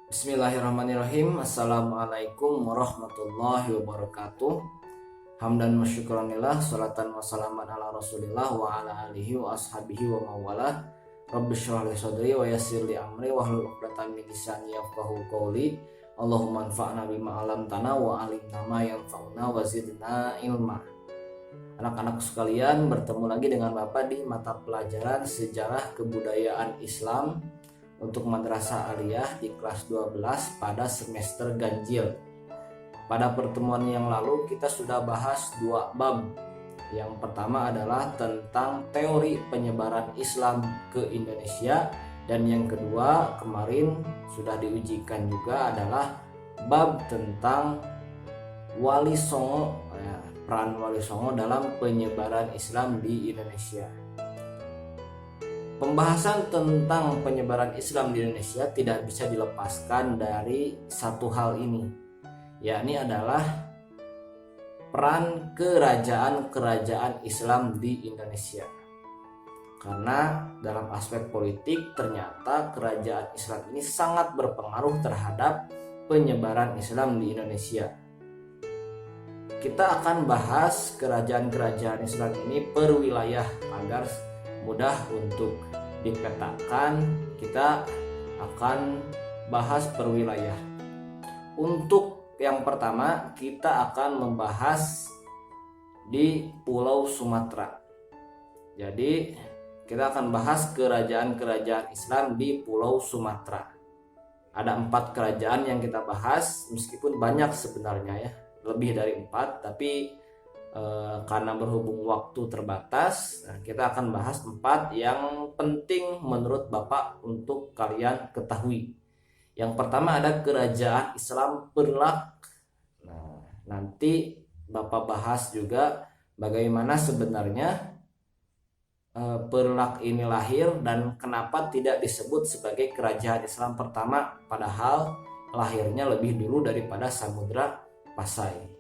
Bismillahirrahmanirrahim. Assalamualaikum warahmatullahi wabarakatuh. Hamdan wa syukranillah, salatan wa salaman ala rasulillah wa ala alihi wa ashabihi wa mawalah. Rabbi syrah li sadri wa yassir li amri wahlul 'uqdatam min lisani yafqahu qawli. Allahumma anfa'na bima 'allamtana wa 'allimna ma yanfa'una wa zidna ilma. Anak-anak sekalian, bertemu lagi dengan Bapak di mata pelajaran Sejarah Kebudayaan Islam untuk Madrasah Aliyah di kelas 12 pada semester ganjil. Pada pertemuan yang lalu kita sudah bahas 2 bab. Yang pertama adalah tentang teori penyebaran Islam ke Indonesia, dan yang kedua kemarin sudah diujikan juga adalah bab tentang Wali Songo, peran Wali Songo dalam penyebaran Islam di Indonesia. Pembahasan tentang penyebaran Islam di Indonesia tidak bisa dilepaskan dari satu hal ini, yakni adalah peran kerajaan-kerajaan Islam di Indonesia. Karena dalam aspek politik ternyata kerajaan Islam ini sangat berpengaruh terhadap penyebaran Islam di Indonesia. Kita akan bahas kerajaan-kerajaan Islam ini per wilayah agar mudah untuk dipetakan. Kita akan bahas per wilayah. Untuk yang pertama kita akan membahas di Pulau Sumatera. Jadi kita akan bahas kerajaan-kerajaan Islam di Pulau Sumatera. Ada 4 kerajaan yang kita bahas, meskipun banyak sebenarnya ya, lebih dari 4, tapi karena berhubung waktu terbatas, kita akan bahas 4 yang penting menurut Bapak untuk kalian ketahui. Yang pertama ada kerajaan Islam Perlak. Nanti Bapak bahas juga bagaimana sebenarnya Perlak ini lahir dan kenapa tidak disebut sebagai kerajaan Islam pertama, padahal lahirnya lebih dulu daripada Samudra Pasai.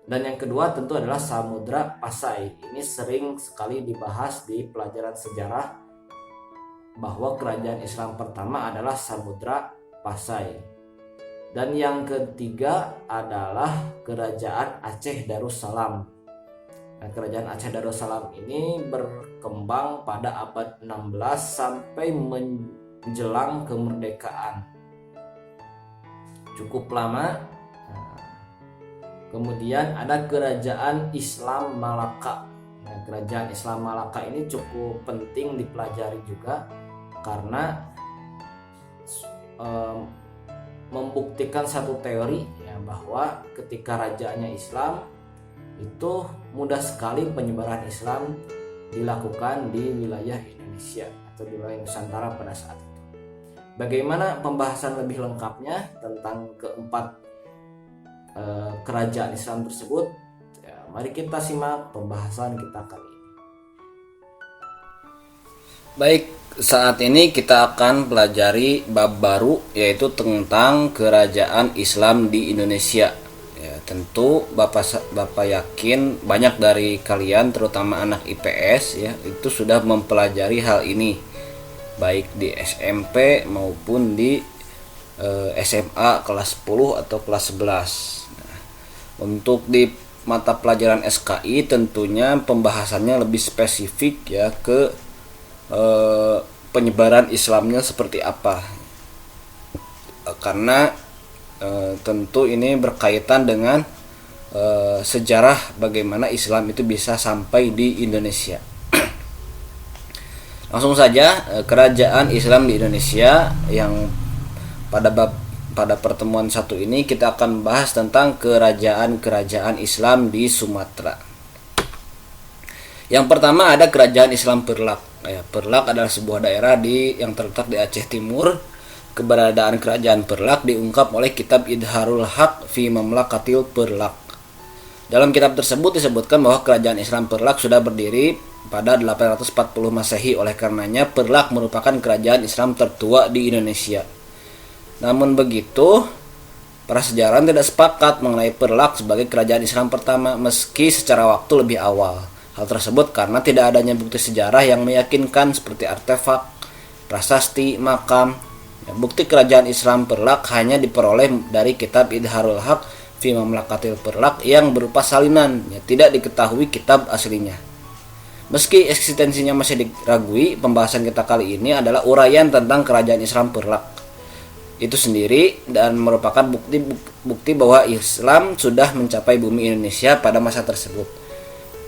Dan yang kedua tentu adalah Samudra Pasai. Ini sering sekali dibahas di pelajaran sejarah bahwa kerajaan Islam pertama adalah Samudra Pasai. Dan yang ketiga adalah kerajaan Aceh Darussalam. Nah, kerajaan Aceh Darussalam ini berkembang pada abad 16 sampai menjelang kemerdekaan. Cukup lama. Kemudian ada kerajaan Islam Malaka. Nah, kerajaan Islam Malaka ini cukup penting dipelajari juga karena membuktikan satu teori ya, bahwa ketika rajanya Islam itu mudah sekali penyebaran Islam dilakukan di wilayah Indonesia atau di wilayah Nusantara pada saat itu. Bagaimana pembahasan lebih lengkapnya tentang keempat kerajaan Islam tersebut ya, mari kita simak pembahasan kita kali ini. Baik, saat ini kita akan pelajari bab baru, yaitu tentang kerajaan Islam di Indonesia ya. Tentu Bapak yakin banyak dari kalian, terutama anak IPS ya, itu sudah mempelajari hal ini baik di SMP maupun di SMA kelas 10 atau kelas 11. Untuk di mata pelajaran SKI tentunya pembahasannya lebih spesifik ya ke penyebaran Islamnya seperti apa. Karena tentu ini berkaitan dengan sejarah bagaimana Islam itu bisa sampai di Indonesia. Langsung saja, kerajaan Islam di Indonesia yang pada pertemuan satu ini kita akan bahas tentang kerajaan-kerajaan Islam di Sumatera. Yang pertama ada kerajaan Islam Perlak. Perlak adalah sebuah daerah yang terletak di Aceh Timur. Keberadaan kerajaan Perlak diungkap oleh kitab Idharul Haq fi Mamlakatil Perlak. Dalam kitab tersebut disebutkan bahwa kerajaan Islam Perlak sudah berdiri pada 840 Masehi. Oleh karenanya Perlak merupakan kerajaan Islam tertua di Indonesia. Namun begitu, para sejarawan tidak sepakat mengenai Perlak sebagai kerajaan Islam pertama meski secara waktu lebih awal. Hal tersebut karena tidak adanya bukti sejarah yang meyakinkan seperti artefak, prasasti, makam. Bukti kerajaan Islam Perlak hanya diperoleh dari kitab Idharul Haq fi Mamlakatil Perlak yang berupa salinan, tidak diketahui kitab aslinya. Meski eksistensinya masih diragui, pembahasan kita kali ini adalah uraian tentang kerajaan Islam Perlak itu sendiri dan merupakan bukti bahwa Islam sudah mencapai bumi Indonesia pada masa tersebut.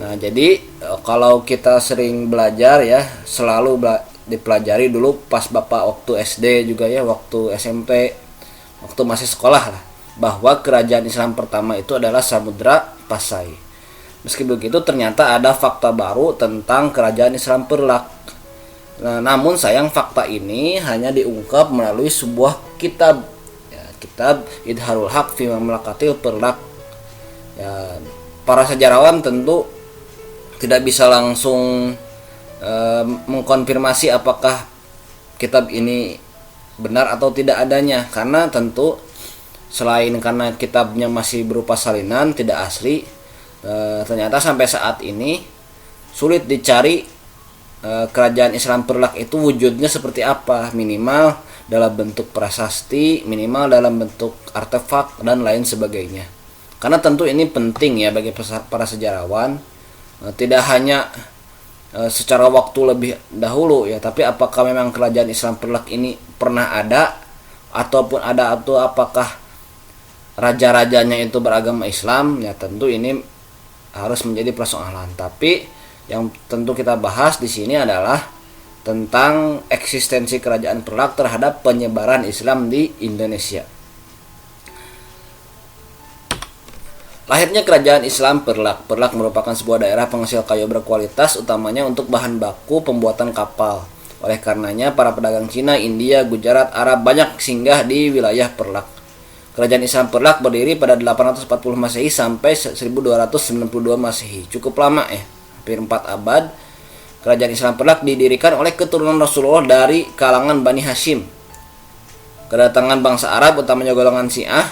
Nah, jadi kalau kita sering belajar ya, selalu dipelajari dulu pas Bapak waktu SD juga ya, waktu SMP, waktu masih sekolah lah, bahwa kerajaan Islam pertama itu adalah Samudra Pasai. Meski begitu ternyata ada fakta baru tentang kerajaan Islam Perlak. Nah, namun sayang fakta ini hanya diungkap melalui sebuah kitab, ya, kitab Idharul Haq fi Mamlakatil Perlak. Ya, para sejarawan tentu tidak bisa langsung mengkonfirmasi apakah kitab ini benar atau tidak adanya, karena tentu selain karena kitabnya masih berupa salinan tidak asli, ternyata sampai saat ini sulit dicari kerajaan Islam Perlak itu wujudnya seperti apa, minimal dalam bentuk prasasti, minimal dalam bentuk artefak dan lain sebagainya. Karena tentu ini penting ya bagi para sejarawan, tidak hanya secara waktu lebih dahulu ya, tapi apakah memang kerajaan Islam Perlak ini pernah ada, ataupun ada atau apakah raja-rajanya itu beragama Islam, ya tentu ini harus menjadi persoalan. Tapi yang tentu kita bahas di sini adalah tentang eksistensi kerajaan Perlak terhadap penyebaran Islam di Indonesia. Lahirnya kerajaan Islam Perlak. Perlak merupakan sebuah daerah penghasil kayu berkualitas, utamanya untuk bahan baku pembuatan kapal. Oleh karenanya para pedagang Cina, India, Gujarat, Arab banyak singgah di wilayah Perlak. Kerajaan Islam Perlak berdiri pada 840 Masehi sampai 1292 Masehi. Cukup lama ya, hampir 4 abad. Kerajaan Islam Perlak didirikan oleh keturunan Rasulullah dari kalangan Bani Hashim. Kedatangan bangsa Arab, utamanya golongan Syiah,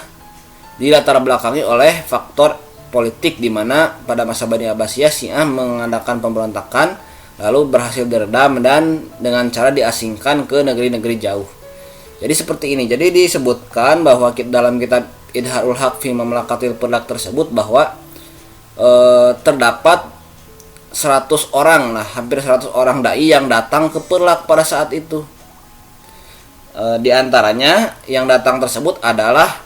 dilatar belakangi oleh faktor politik di mana pada masa Bani Abbasiyah Syiah mengadakan pemberontakan lalu berhasil diredam dan dengan cara diasingkan ke negeri-negeri jauh. Jadi seperti ini. Jadi disebutkan bahwa dalam kitab Idharul Haq fi Mamlakatil Perlak tersebut bahwa terdapat 100 orang lah, hampir 100 orang dai yang datang ke Perlak pada saat itu. Di antaranya yang datang tersebut adalah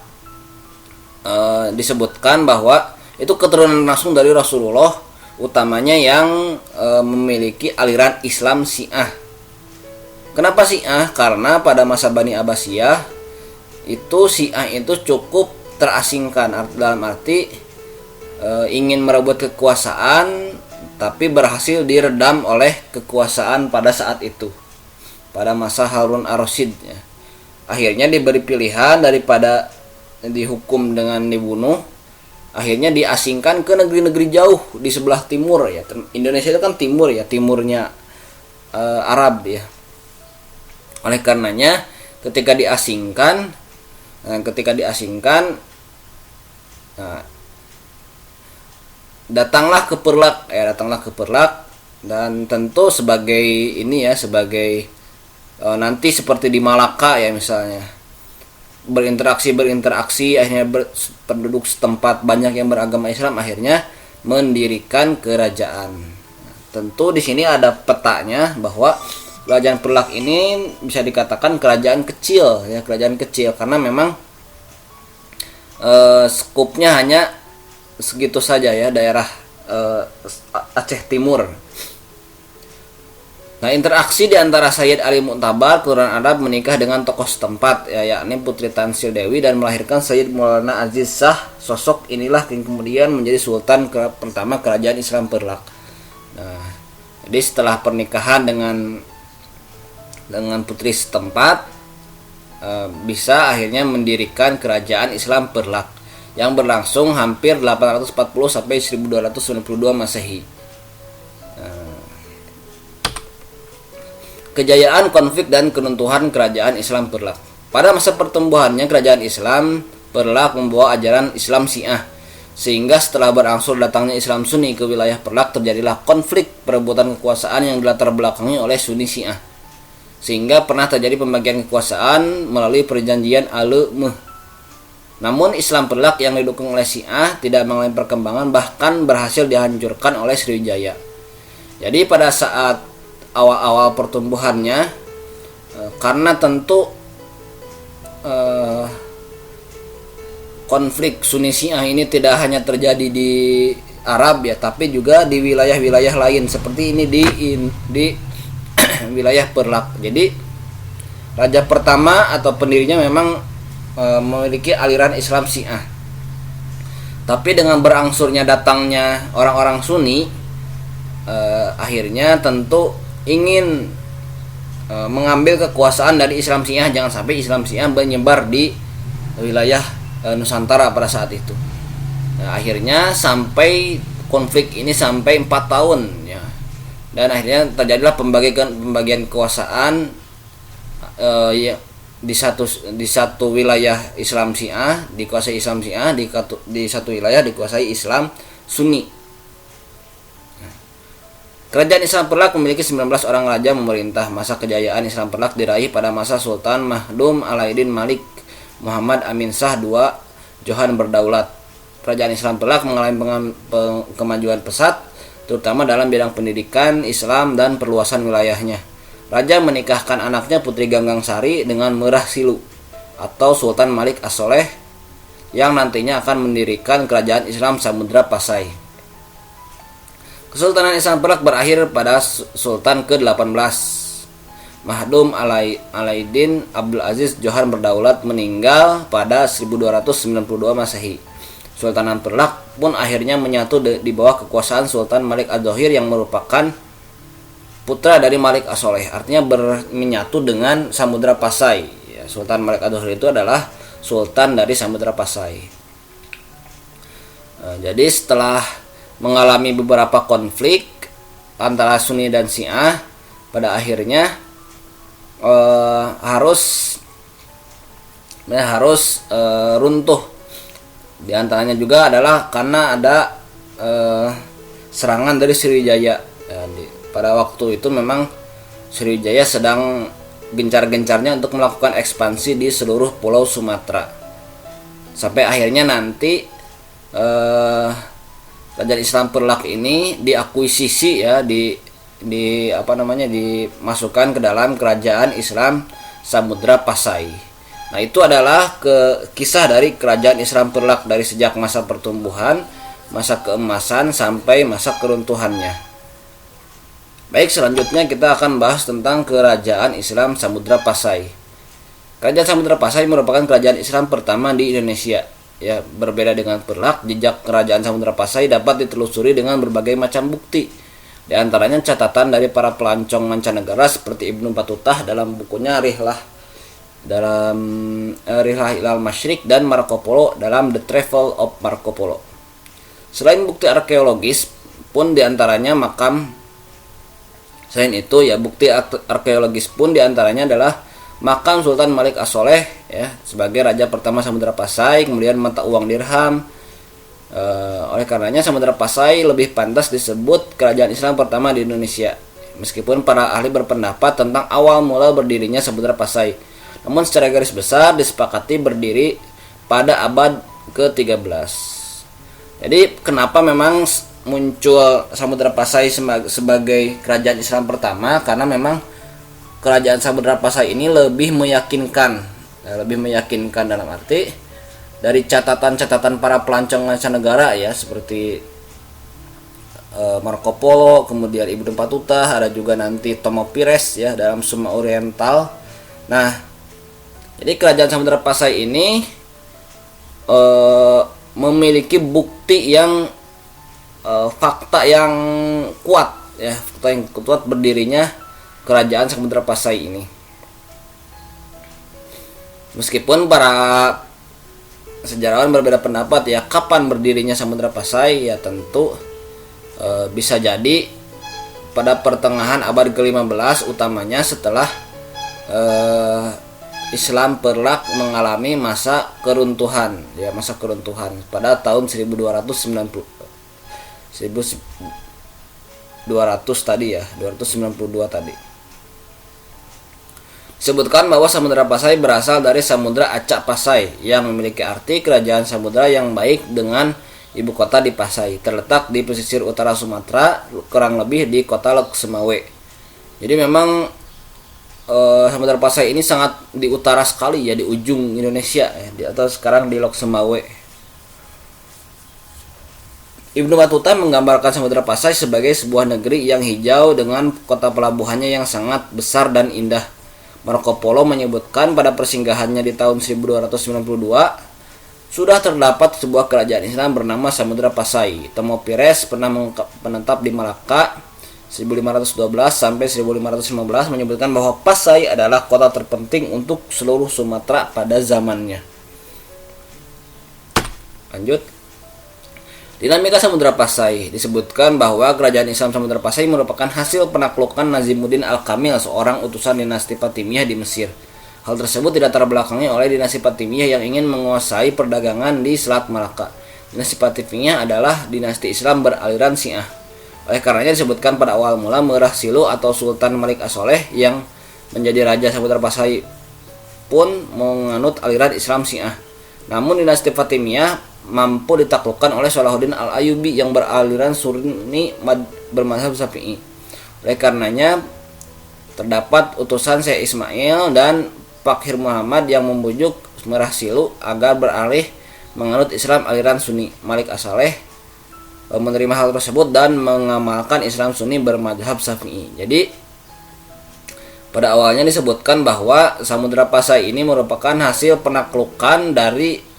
disebutkan bahwa itu keturunan langsung dari Rasulullah, utamanya yang memiliki aliran Islam Syiah. Kenapa Syiah? Karena pada masa Bani Abbasiyah itu Syiah itu cukup terasingkan, dalam arti ingin merebut kekuasaan tapi berhasil diredam oleh kekuasaan pada saat itu, pada masa Harun ar-Rasyid ya. Akhirnya diberi pilihan daripada dihukum dengan dibunuh, akhirnya diasingkan ke negeri-negeri jauh di sebelah timur ya. Indonesia itu kan timur ya, timurnya Arab ya. Oleh karenanya ketika diasingkan, datanglah ke Perlak dan tentu sebagai ini ya, sebagai nanti seperti di Malaka ya misalnya, berinteraksi akhirnya penduduk setempat banyak yang beragama Islam, akhirnya mendirikan kerajaan. Tentu di sini ada petanya bahwa kerajaan Perlak ini bisa dikatakan kerajaan kecil ya, kerajaan kecil karena memang skupnya hanya segitu saja ya, daerah Aceh Timur. Nah, interaksi di antara Sayyid Ali Mu'tabar, keturunan Arab, menikah dengan tokoh setempat ya, yakni Putri Tansil Dewi, dan melahirkan Sayyid Maulana Aziz Shah. Sosok inilah yang kemudian menjadi sultan pertama kerajaan Islam Perlak. Nah, jadi setelah pernikahan dengan putri setempat, bisa akhirnya mendirikan kerajaan Islam Perlak yang berlangsung hampir 840 sampai 1292 Masehi. Kejayaan, konflik, dan keruntuhan kerajaan Islam Perlak. Pada masa pertumbuhannya kerajaan Islam Perlak membawa ajaran Islam Syiah, sehingga setelah berangsur datangnya Islam Sunni ke wilayah Perlak, terjadilah konflik perebutan kekuasaan yang dilatar belakangi oleh Sunni Syiah, sehingga pernah terjadi pembagian kekuasaan melalui perjanjian Al-Meh. Namun Islam Perlak yang didukung oleh Syiah tidak mengalami perkembangan, bahkan berhasil dihancurkan oleh Sriwijaya. Jadi pada saat awal-awal pertumbuhannya, karena tentu konflik Sunni Syiah ini tidak hanya terjadi di Arab ya, tapi juga di wilayah-wilayah lain seperti ini di wilayah Perlak. Jadi raja pertama atau pendirinya memang memiliki aliran Islam Syiah. Tapi dengan berangsurnya datangnya orang-orang Sunni, akhirnya tentu ingin mengambil kekuasaan dari Islam Syiah, jangan sampai Islam Syiah menyebar di wilayah Nusantara pada saat itu. Akhirnya sampai konflik ini sampai 4 tahun ya. Dan akhirnya terjadilah pembagian kekuasaan ya, di satu wilayah Islam Syiah dikuasai Islam Syiah, di satu wilayah dikuasai Islam Sunni. Kerajaan Islam Perlak memiliki 19 orang raja memerintah. Masa kejayaan Islam Perlak diraih pada masa Sultan Mahdum Alaiddin Malik Muhammad Amin Shah II Johan berdaulat. Kerajaan Islam Perlak mengalami kemajuan pesat, terutama dalam bidang pendidikan Islam dan perluasan wilayahnya. Raja menikahkan anaknya Putri Ganggang Sari dengan Merah Silu atau Sultan Malik As-Soleh yang nantinya akan mendirikan kerajaan Islam Samudra Pasai. Kesultanan Islam Perlak berakhir pada Sultan ke-18 Mahdum Alaiddin Abdul Aziz Johan berdaulat, meninggal pada 1292 Masehi. Sultanan Perlak pun akhirnya menyatu di bawah kekuasaan Sultan Malik Ad-Dhohir yang merupakan putra dari Malik As-Soleh, artinya menyatu dengan Samudra Pasai. Ya, Sultan Malik Ad-Dhohir itu adalah sultan dari Samudra Pasai. Jadi setelah mengalami beberapa konflik antara Sunni dan Syiah, pada akhirnya harus runtuh. Di antaranya juga adalah karena ada serangan dari Sriwijaya. Pada waktu itu memang Sriwijaya sedang gencar-gencarnya untuk melakukan ekspansi di seluruh pulau Sumatera, sampai akhirnya nanti kerajaan Islam Perlak ini diakuisisi ya, dimasukkan ke dalam kerajaan Islam Samudra Pasai. Nah, itu adalah kisah dari kerajaan Islam Perlak dari sejak masa pertumbuhan, masa keemasan sampai masa keruntuhannya. Baik, selanjutnya kita akan bahas tentang kerajaan Islam Samudra Pasai. Kerajaan Samudra Pasai merupakan kerajaan Islam pertama di Indonesia. Ya, berbeda dengan Perlak, jejak kerajaan Samudra Pasai dapat ditelusuri dengan berbagai macam bukti. Di antaranya catatan dari para pelancong mancanegara seperti Ibnu Battuta dalam bukunya Rihlah Ilal Masyriq dan Marco Polo dalam The Travel of Marco Polo. Selain bukti arkeologis pun diantaranya adalah makam Sultan Malik As-Soleh ya, sebagai raja pertama Samudra Pasai, kemudian mata uang dirham. Oleh karenanya Samudra Pasai lebih pantas disebut kerajaan Islam pertama di Indonesia, meskipun para ahli berpendapat tentang awal mula berdirinya Samudra Pasai. Namun secara garis besar disepakati berdiri pada abad ke-13. Jadi kenapa memang muncul Samudra Pasai sebagai kerajaan Islam pertama? Karena memang kerajaan Samudra Pasai ini lebih meyakinkan dalam arti dari catatan-catatan para pelancong mancanegara ya, seperti Marco Polo, kemudian Ibnu Battuta, ada juga nanti Tomo Pires ya dalam Suma Oriental. Nah, jadi kerajaan Samudra Pasai ini memiliki bukti yang fakta yang kuat ya, berdirinya kerajaan Samudra Pasai ini. Meskipun para sejarawan berbeda pendapat ya kapan berdirinya Samudra Pasai. Ya tentu bisa jadi pada pertengahan abad ke-15, utamanya setelah Islam perlak mengalami masa keruntuhan pada tahun 1292 tadi. Disebutkan bahwa Samudra Pasai berasal dari Samudra Acak Pasai yang memiliki arti kerajaan samudra yang baik dengan ibu kota di Pasai, terletak di pesisir utara Sumatera, kurang lebih di kota Lok Semawe. Jadi memang Samudra Pasai ini sangat di utara sekali ya, di ujung Indonesia ya, di atas sekarang di Lok Semawe. Ibnu Battuta menggambarkan Samudra Pasai sebagai sebuah negeri yang hijau dengan kota pelabuhannya yang sangat besar dan indah. Marco Polo menyebutkan pada persinggahannya di tahun 1292 sudah terdapat sebuah kerajaan Islam bernama Samudra Pasai. Tomo Pires pernah menetap di Malaka 1512 sampai 1515 menyebutkan bahwa Pasai adalah kota terpenting untuk seluruh Sumatera pada zamannya. Lanjut. Dinamika Samudra Pasai disebutkan bahwa kerajaan Islam Samudra Pasai merupakan hasil penaklukan Nazimuddin Al-Kamil, seorang utusan dinasti Fatimiyah di Mesir. Hal tersebut tidak terbelakangi oleh dinasti Fatimiyah yang ingin menguasai perdagangan di Selat Malaka. Dinasti Fatimiyah adalah dinasti Islam beraliran Syiah. Oleh karenanya disebutkan pada awal mula Merah Silu atau Sultan Malik As-Soleh yang menjadi Raja Samudra Pasai pun menganut aliran Islam Syiah. Namun dinasti Fatimiyah mampu ditaklukkan oleh Salahuddin Al-Ayyubi yang beraliran Sunni bermadzhab Syafi'i. Oleh karenanya terdapat utusan Syekh Ismail dan Fakhir Muhammad yang membujuk Merah Silu agar beralih menganut Islam aliran Sunni. Malik As-Soleh menerima hal tersebut dan mengamalkan Islam Sunni bermadzhab Syafi'i. Jadi pada awalnya disebutkan bahwa Samudra Pasai ini merupakan hasil penaklukan dari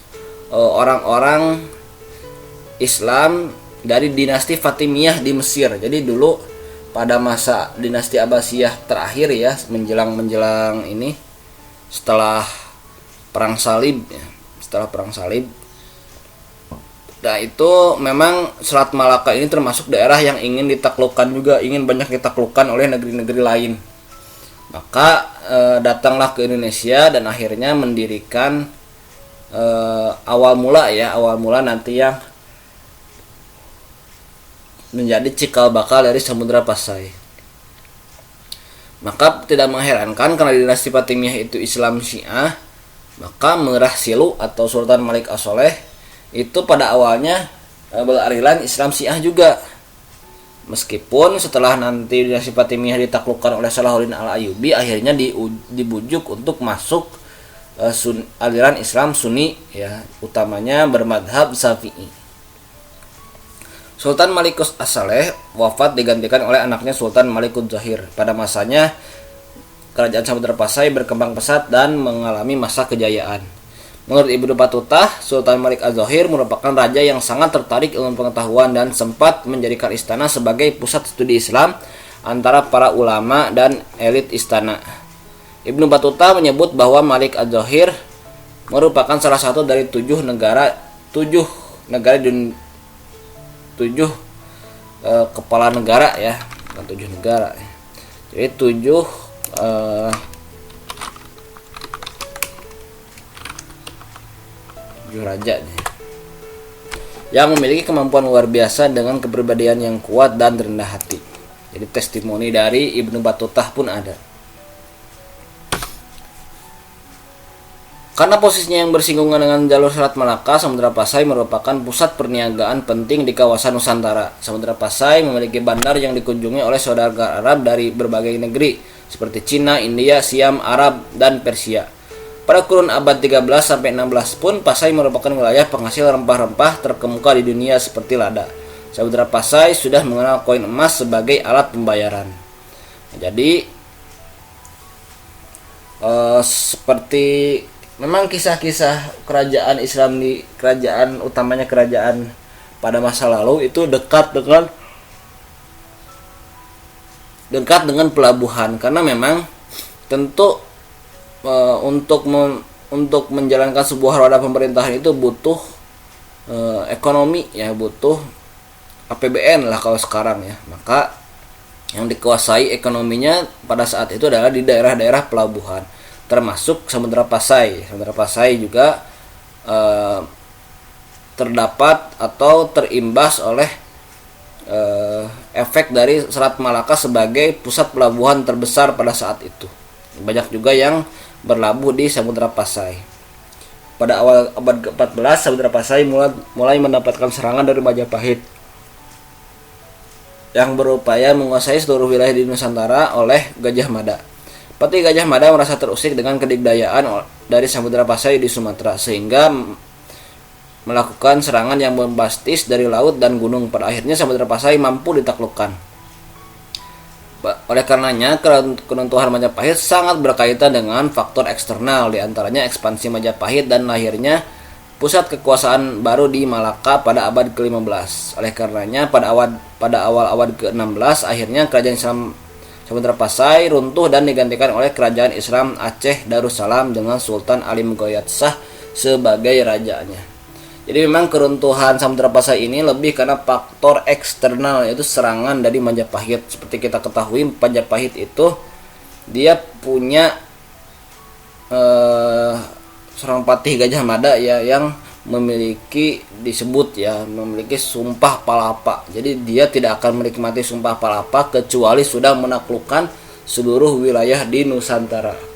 orang-orang Islam dari dinasti Fatimiyah di Mesir. Jadi dulu pada masa dinasti Abbasiyah terakhir ya, menjelang ini setelah perang salib ya, nah itu memang Selat Malaka ini termasuk daerah yang ingin ditaklukkan juga, ingin banyak ditaklukkan oleh negeri-negeri lain. Maka datanglah ke Indonesia dan akhirnya mendirikan awal mula nanti yang menjadi cikal bakal dari Samudra Pasai. Maka tidak mengherankan karena dinasti Fatimiyah itu Islam Syiah, maka Merah Silu atau Sultan Malik As-Soleh itu pada awalnya beraliran Islam Syiah juga. Meskipun setelah nanti dinasti Fatimiyah ditaklukkan oleh Salahuddin Al-Ayyubi, akhirnya dibujuk untuk masuk aliran Islam Sunni ya, utamanya bermadhab Syafi'i. Sultan Malikus As-Saleh wafat digantikan oleh anaknya Sultan Malikud Zahir. Pada masanya kerajaan Samudra Pasai berkembang pesat dan mengalami masa kejayaan. Menurut Ibnu Battuta, Sultan Malik Az-Zahir merupakan raja yang sangat tertarik ilmu pengetahuan dan sempat menjadikan istana sebagai pusat studi Islam antara para ulama dan elit istana. Ibnu Battuta menyebut bahwa Malik Az-Zahir merupakan salah satu dari tujuh kepala negara ya, bukan 7 negara. Jadi 7 raja yang memiliki kemampuan luar biasa dengan kepribadian yang kuat dan rendah hati. Jadi testimoni dari Ibnu Battuta pun ada. Karena posisinya yang bersinggungan dengan jalur Selat Malaka, Samudra Pasai merupakan pusat perniagaan penting di kawasan Nusantara. Samudra Pasai memiliki bandar yang dikunjungi oleh saudagar Arab dari berbagai negeri seperti Cina, India, Siam, Arab, dan Persia. Pada kurun abad 13 sampai 16 pun Pasai merupakan wilayah penghasil rempah-rempah terkemuka di dunia seperti lada. Samudra Pasai sudah mengenal koin emas sebagai alat pembayaran. Jadi seperti memang kisah-kisah kerajaan Islam di kerajaan utamanya kerajaan pada masa lalu itu dekat dengan pelabuhan, karena memang tentu untuk untuk menjalankan sebuah roda pemerintahan itu butuh ekonomi ya, butuh APBN lah kalau sekarang ya. Maka yang dikuasai ekonominya pada saat itu adalah di daerah-daerah pelabuhan, termasuk Samudra Pasai. Samudra Pasai juga terdapat atau terimbas oleh efek dari Selat Malaka sebagai pusat pelabuhan terbesar pada saat itu. Banyak juga yang berlabuh di Samudra Pasai. Pada awal abad ke-14, Samudra Pasai mulai mendapatkan serangan dari Majapahit yang berupaya menguasai seluruh wilayah di Nusantara oleh Gajah Mada. Pati Gajah Mada merasa terusik dengan kedikdayaan dari Samudra Pasai di Sumatera, sehingga melakukan serangan yang bombastis dari laut dan gunung. Pada akhirnya Samudra Pasai mampu ditaklukkan. Oleh karenanya, keruntuhan Majapahit sangat berkaitan dengan faktor eksternal, diantaranya ekspansi Majapahit dan lahirnya pusat kekuasaan baru di Malaka pada abad ke-15. Oleh karenanya, pada awal abad ke-16, akhirnya kerajaan Islam Samudra Pasai runtuh dan digantikan oleh kerajaan Islam Aceh Darussalam dengan Sultan Ali Mughayat Shah sebagai rajanya. Jadi memang keruntuhan Samudra Pasai ini lebih karena faktor eksternal, yaitu serangan dari Majapahit. Seperti kita ketahui, Majapahit itu dia punya seorang patih Gajah Mada ya, yang memiliki memiliki sumpah palapa. Jadi dia tidak akan menikmati sumpah palapa kecuali sudah menaklukkan seluruh wilayah di Nusantara.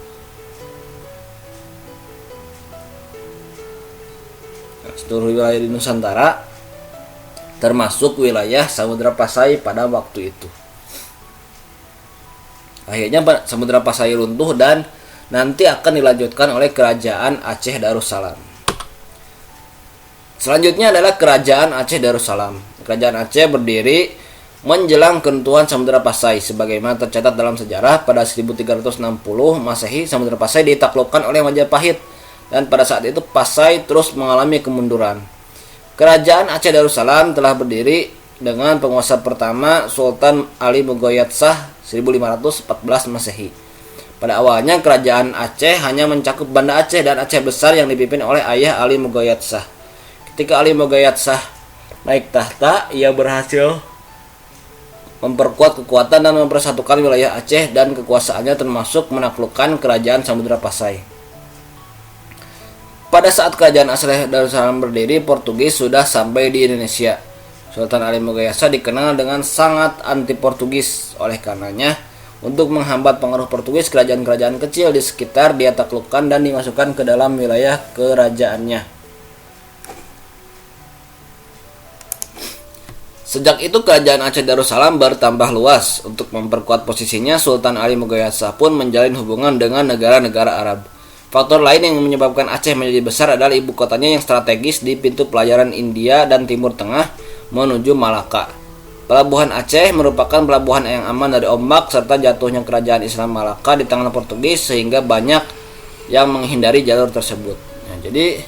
Seluruh wilayah di Nusantara termasuk wilayah Samudra Pasai pada waktu itu. Akhirnya Samudra Pasai runtuh dan nanti akan dilanjutkan oleh kerajaan Aceh Darussalam. Selanjutnya adalah kerajaan Aceh Darussalam. Kerajaan Aceh berdiri menjelang keruntuhan Samudra Pasai. Sebagaimana tercatat dalam sejarah, pada 1360 Masehi Samudra Pasai ditaklukkan oleh Majapahit, dan pada saat itu Pasai terus mengalami kemunduran. Kerajaan Aceh Darussalam telah berdiri dengan penguasa pertama Sultan Ali Mughayat Shah 1514 Masehi. Pada awalnya kerajaan Aceh hanya mencakup Banda Aceh dan Aceh Besar yang dipimpin oleh ayah Ali Mughayat Shah. Ketika Ali Mughayat Shah naik tahta, ia berhasil memperkuat kekuatan dan mempersatukan wilayah Aceh dan kekuasaannya, termasuk menaklukkan kerajaan Samudra Pasai. Pada saat kerajaan Aceh Darussalam berdiri, Portugis sudah sampai di Indonesia. Sultan Ali Mughayat Shah dikenal dengan sangat anti-Portugis. Oleh karenanya, untuk menghambat pengaruh Portugis, kerajaan-kerajaan kecil di sekitar dia taklukkan dan dimasukkan ke dalam wilayah kerajaannya. Sejak itu kerajaan Aceh Darussalam bertambah luas. Untuk memperkuat posisinya, Sultan Ali Mughayat Shah pun menjalin hubungan dengan negara-negara Arab. Faktor lain yang menyebabkan Aceh menjadi besar adalah ibu kotanya yang strategis di pintu pelayaran India dan Timur Tengah menuju Malaka. Pelabuhan Aceh merupakan pelabuhan yang aman dari ombak serta jatuhnya kerajaan Islam Malaka di tangan Portugis, sehingga banyak yang menghindari jalur tersebut. Nah, jadi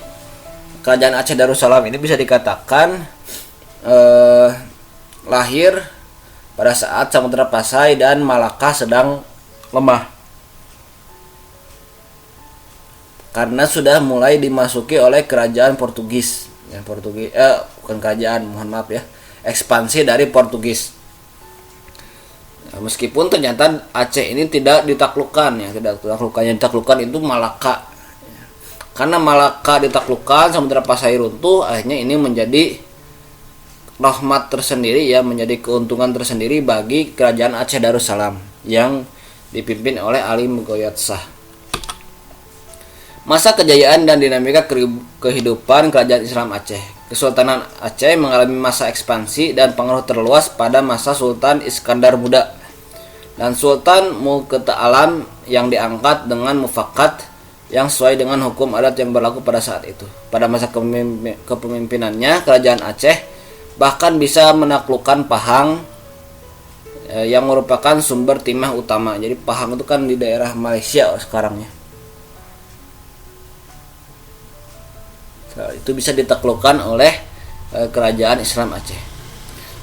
kerajaan Aceh Darussalam ini bisa dikatakan lahir pada saat Samudra Pasai dan Malaka sedang lemah, karena sudah mulai dimasuki oleh kerajaan Portugis. Bukan kerajaan, mohon maaf ya, ekspansi dari Portugis. Nah, meskipun ternyata Aceh ini tidak ditaklukkan ya, yang ditaklukkan itu Malaka. Karena Malaka ditaklukkan, Samudra Pasai runtuh, akhirnya ini menjadi rahmat tersendiri ya, menjadi keuntungan tersendiri bagi kerajaan Aceh Darussalam yang dipimpin oleh Ali Mughayat Shah. Masa kejayaan dan dinamika kehidupan kerajaan Islam Aceh. Kesultanan Aceh mengalami masa ekspansi dan pengaruh terluas pada masa Sultan Iskandar Muda dan Sultan Muqta Alam yang diangkat dengan mufakat yang sesuai dengan hukum adat yang berlaku pada saat itu. Pada masa kepemimpinannya, kerajaan Aceh bahkan bisa menaklukkan Pahang yang merupakan sumber timah utama. Jadi Pahang itu kan di daerah Malaysia sekarang ya. Itu bisa ditaklukkan oleh kerajaan Islam Aceh.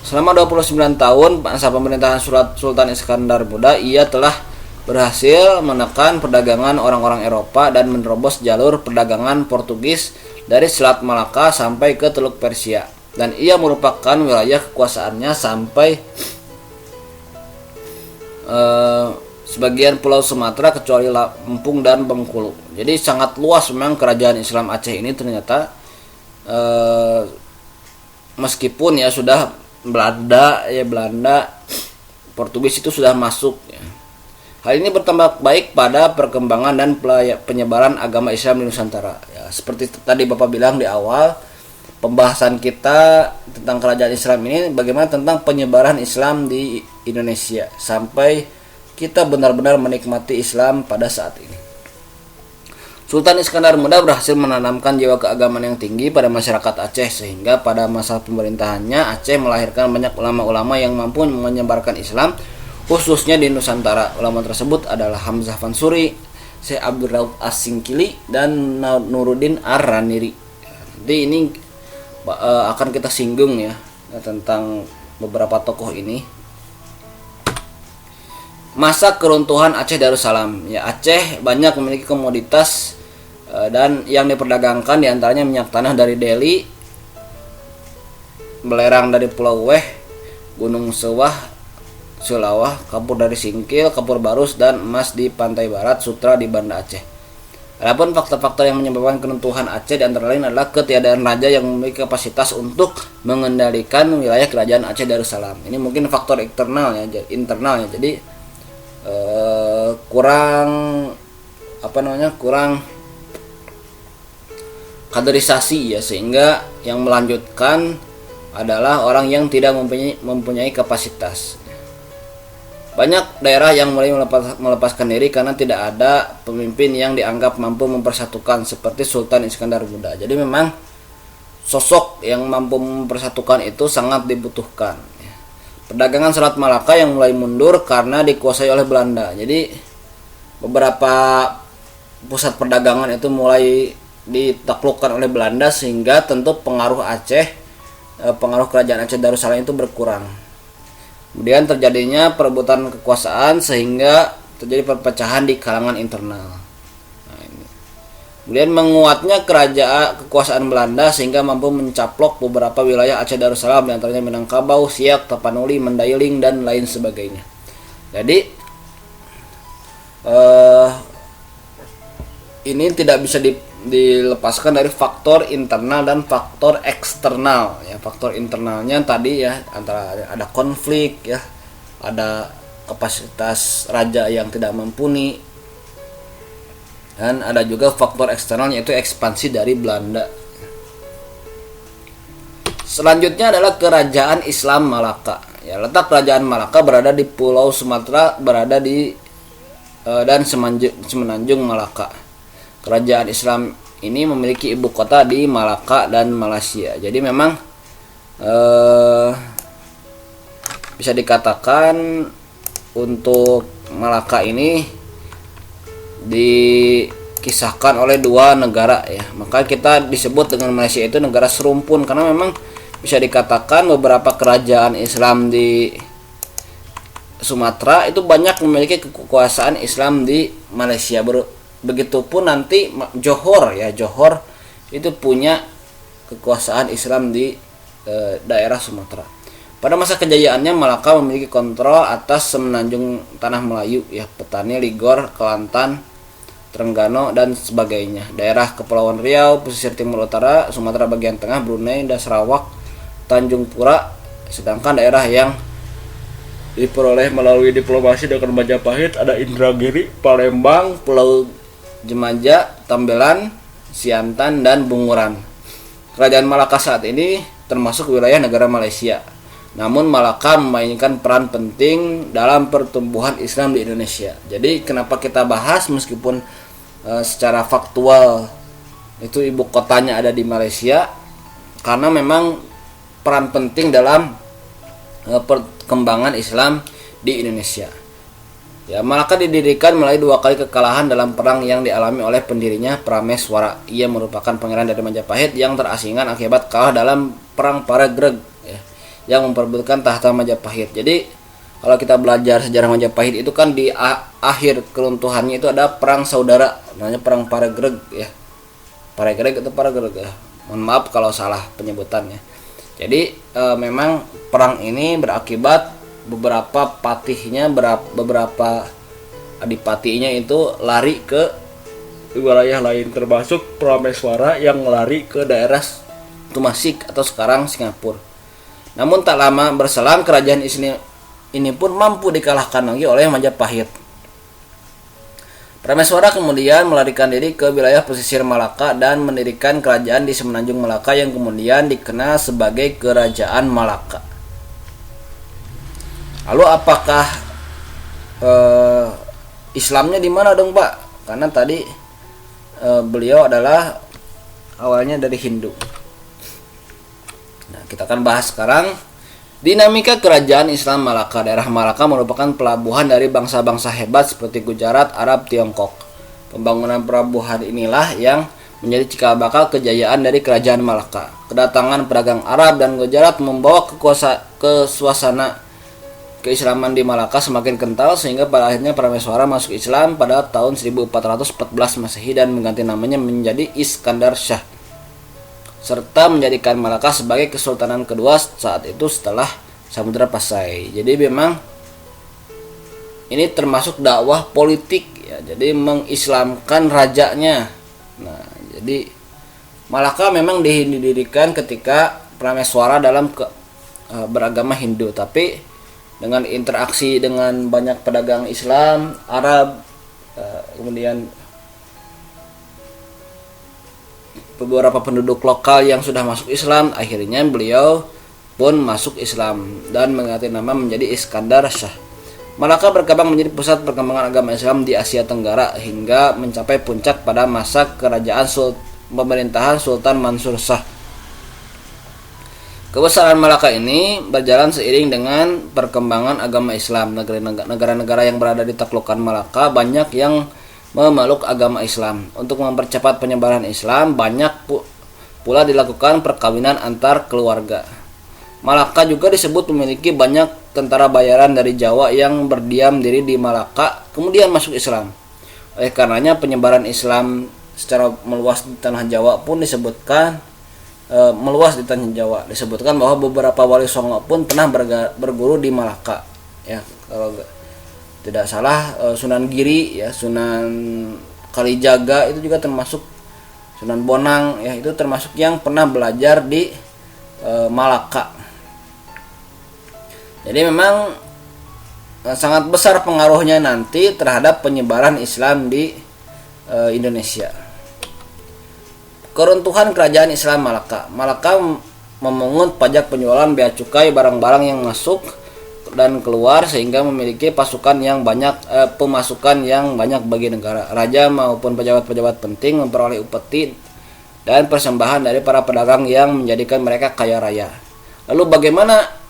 Selama 29 tahun masa pemerintahan Sultan Iskandar Muda, ia telah berhasil menekan perdagangan orang-orang Eropa dan menerobos jalur perdagangan Portugis dari Selat Malaka sampai ke Teluk Persia, dan ia merupakan wilayah kekuasaannya sampai sebagian pulau Sumatera kecuali Lampung dan Bengkulu. Jadi sangat luas memang kerajaan Islam Aceh ini ternyata, meskipun ya sudah Belanda Portugis itu sudah masuk ya. Hal ini bertambah baik pada perkembangan dan penyebaran agama Islam di Nusantara ya, seperti tadi Bapak bilang di awal pembahasan kita tentang kerajaan Islam ini, bagaimana tentang penyebaran Islam di Indonesia sampai kita benar-benar menikmati Islam pada saat ini. Sultan Iskandar Muda berhasil menanamkan jiwa keagamaan yang tinggi pada masyarakat Aceh, sehingga pada masa pemerintahannya Aceh melahirkan banyak ulama-ulama yang mampu menyebarkan Islam khususnya di Nusantara. Ulama tersebut adalah Hamzah Fansuri, Syekh Abdul Rauf As-Singkili, dan Nuruddin Ar-Raniri. Jadi ini akan kita singgung ya tentang beberapa tokoh ini. Masa keruntuhan Aceh Darussalam ya, Aceh banyak memiliki komoditas dan yang diperdagangkan diantaranya minyak tanah dari Deli, belerang dari Pulau Weh, Gunung Sewah, Sulawah, kapur dari Singkil, kapur barus, dan emas di pantai barat Sutra di Banda Aceh. Adapun faktor-faktor yang menyebabkan keruntuhan Aceh antara lain adalah ketiadaan raja yang memiliki kapasitas untuk mengendalikan wilayah kerajaan Aceh Darussalam. Ini mungkin faktor internal ya. Jadi kurang kaderisasi ya, sehingga yang melanjutkan adalah orang yang tidak mempunyai kapasitas. Banyak daerah yang mulai melepaskan diri karena tidak ada pemimpin yang dianggap mampu mempersatukan seperti Sultan Iskandar Muda. Jadi memang sosok yang mampu mempersatukan itu sangat dibutuhkan. Perdagangan Selat Malaka yang mulai mundur karena dikuasai oleh Belanda. Jadi beberapa pusat perdagangan itu mulai ditaklukkan oleh Belanda, sehingga tentu pengaruh kerajaan Aceh Darussalam itu berkurang. Kemudian terjadinya perebutan kekuasaan sehingga terjadi perpecahan di kalangan internal. Kemudian menguatnya kekuasaan Belanda sehingga mampu mencaplok beberapa wilayah Aceh Darussalam, diantaranya Minangkabau, Siak, Tapanuli, Mandailing, dan lain sebagainya. Jadi ini tidak bisa dilepaskan dari faktor internal dan faktor eksternal. Ya, faktor internalnya tadi ya, antara ada konflik ya, ada kapasitas raja yang tidak mumpuni. Dan ada juga faktor eksternal, yaitu ekspansi dari Belanda. Selanjutnya adalah kerajaan Islam Malaka. Ya, letak kerajaan Malaka berada di Pulau Sumatera, berada di dan Semenanjung Malaka. Kerajaan Islam ini memiliki ibu kota di Malaka dan Malaysia. Jadi memang bisa dikatakan untuk Malaka ini dikisahkan oleh dua negara ya, maka kita disebut dengan Malaysia itu negara serumpun, karena memang bisa dikatakan beberapa kerajaan Islam di Sumatera itu banyak memiliki kekuasaan Islam di Malaysia. Begitupun nanti Johor itu punya kekuasaan Islam di daerah Sumatera. Pada masa kejayaannya, Malaka memiliki kontrol atas semenanjung tanah Melayu ya, Petani, Ligor, Kelantan, Terengganu, dan sebagainya. Daerah Kepulauan Riau, pesisir timur utara, Sumatera bagian tengah, Brunei, dan Sarawak, Tanjung Pura. Sedangkan daerah yang diperoleh melalui diplomasi dengan Majapahit ada Indragiri, Palembang, Pulau Jemaja, Tambelan, Siantan, dan Bunguran. Kerajaan Malaka saat ini termasuk wilayah negara Malaysia. Namun Malaka memainkan peran penting dalam pertumbuhan Islam di Indonesia. Jadi kenapa kita bahas meskipun secara faktual itu ibu kotanya ada di Malaysia, karena memang peran penting dalam perkembangan Islam di Indonesia. Ya, Malaka didirikan melalui 2 kali kekalahan dalam perang yang dialami oleh pendirinya Prameswara. Ia merupakan pangeran dari Majapahit yang terasingan akibat kalah dalam perang Paragreg ya, yang memperebutkan tahta Majapahit. Jadi Kalau kita belajar sejarah Majapahit itu kan di akhir keruntuhannya itu ada perang saudara, namanya perang Paragreg ya. Paragreg atau Paragreg ya. Mohon maaf kalau salah penyebutannya. Jadi memang perang ini berakibat beberapa patihnya, beberapa adipatinya itu lari ke wilayah lain, termasuk Prameswara yang lari ke daerah Tumasik atau sekarang Singapura. Namun tak lama berselang kerajaan ini pun mampu dikalahkan lagi oleh Majapahit. Prameswara kemudian melarikan diri ke wilayah pesisir Malaka dan mendirikan kerajaan di Semenanjung Malaka yang kemudian dikenal sebagai Kerajaan Malaka. Lalu apakah Islamnya di mana dong, Pak? Karena tadi beliau adalah awalnya dari Hindu. Nah, kita akan bahas sekarang dinamika kerajaan Islam Malaka. Daerah Malaka merupakan pelabuhan dari bangsa-bangsa hebat seperti Gujarat, Arab, Tiongkok. Pembangunan pelabuhan inilah yang menjadi cikal bakal kejayaan dari kerajaan Malaka. Kedatangan pedagang Arab dan Gujarat membawa suasana keislaman di Malaka semakin kental sehingga pada akhirnya Prameswara masuk Islam pada tahun 1414 Masehi dan mengganti namanya menjadi Iskandar Shah, serta menjadikan Malaka sebagai kesultanan kedua saat itu setelah Samudra Pasai. Jadi memang ini termasuk dakwah politik ya, jadi mengislamkan rajanya. Nah, jadi Malaka memang didirikan ketika Prameswara dalam beragama Hindu, tapi dengan interaksi dengan banyak pedagang Islam, Arab, kemudian beberapa penduduk lokal yang sudah masuk Islam, akhirnya beliau pun masuk Islam dan mengganti nama menjadi Iskandar Shah. Malaka berkembang menjadi pusat perkembangan agama Islam di Asia Tenggara hingga mencapai puncak pada masa kerajaan pemerintahan Sultan Mansur Shah. Kebesaran Malaka ini berjalan seiring dengan perkembangan agama Islam. Negara-negara yang berada di taklukan Malaka banyak yang memeluk agama Islam. Untuk mempercepat penyebaran Islam, banyak pula dilakukan perkawinan antar keluarga. Malaka juga disebut memiliki banyak tentara bayaran dari Jawa yang berdiam diri di Malaka, kemudian masuk Islam. Oleh karenanya penyebaran Islam secara meluas di tanah Jawa pun disebutkan meluas di tanah Jawa. Disebutkan bahwa beberapa wali songo pun pernah berguru di Malaka. Ya, kalau tidak salah Sunan Giri ya, Sunan Kalijaga itu juga termasuk, Sunan Bonang ya, itu termasuk yang pernah belajar di Malaka. Jadi memang sangat besar pengaruhnya nanti terhadap penyebaran Islam di Indonesia. Keruntuhan kerajaan Islam Malaka. Malaka memungut pajak penjualan bea cukai barang-barang yang masuk dan keluar sehingga memiliki pemasukan yang banyak bagi negara. Raja maupun pejabat-pejabat penting memperoleh upeti dan persembahan dari para pedagang yang menjadikan mereka kaya raya. Lalu bagaimana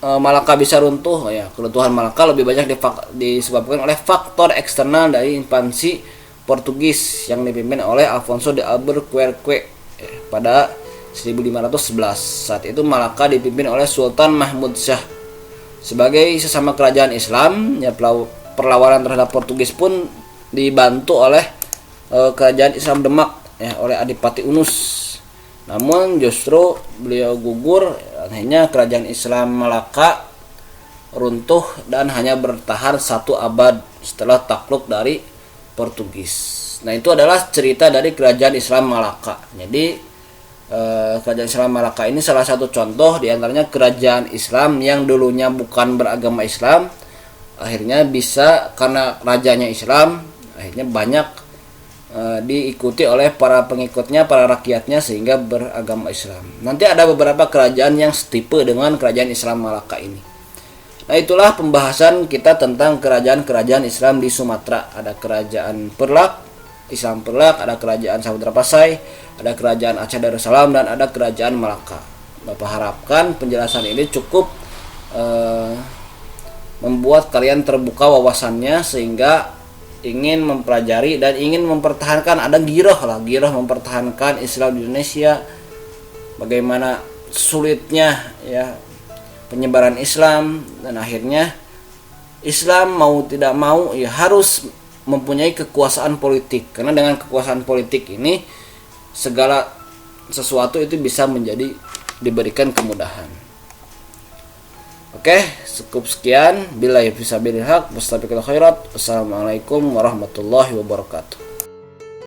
Malaka bisa runtuh? Ya, keruntuhan Malaka lebih banyak disebabkan oleh faktor eksternal dari invasi Portugis yang dipimpin oleh Afonso de Albuquerque pada 1511. Saat itu Malaka dipimpin oleh Sultan Mahmud Shah. Sebagai sesama kerajaan Islam, ya, perlawanan terhadap Portugis pun dibantu oleh kerajaan Islam Demak ya, oleh Adipati Unus. Namun justru beliau gugur, akhirnya kerajaan Islam Malaka runtuh dan hanya bertahan 1 abad setelah takluk dari Portugis. Nah, itu adalah cerita dari kerajaan Islam Malaka. Jadi kerajaan Islam Malaka ini salah satu contoh diantaranya kerajaan Islam yang dulunya bukan beragama Islam, akhirnya bisa karena rajanya Islam, akhirnya banyak diikuti oleh para pengikutnya, para rakyatnya sehingga beragama Islam. Nanti ada beberapa kerajaan yang setipe dengan kerajaan Islam Malaka ini. Nah, itulah pembahasan kita tentang kerajaan-kerajaan Islam di Sumatera. Ada kerajaan Perlak, Islam Perlak, ada kerajaan Samudra Pasai, ada kerajaan Aceh Darussalam, dan ada kerajaan Malaka. Bapak harapkan penjelasan ini cukup membuat kalian terbuka wawasannya sehingga ingin mempelajari dan ingin mempertahankan, ada giroh mempertahankan Islam di Indonesia. Bagaimana sulitnya ya penyebaran Islam dan akhirnya Islam mau tidak mau ya harus mempunyai kekuasaan politik, karena dengan kekuasaan politik ini segala sesuatu itu bisa menjadi diberikan kemudahan. Oke, cukup sekian. Billahi fisabilillah haq, wassalamualaikum warahmatullahi wabarakatuh.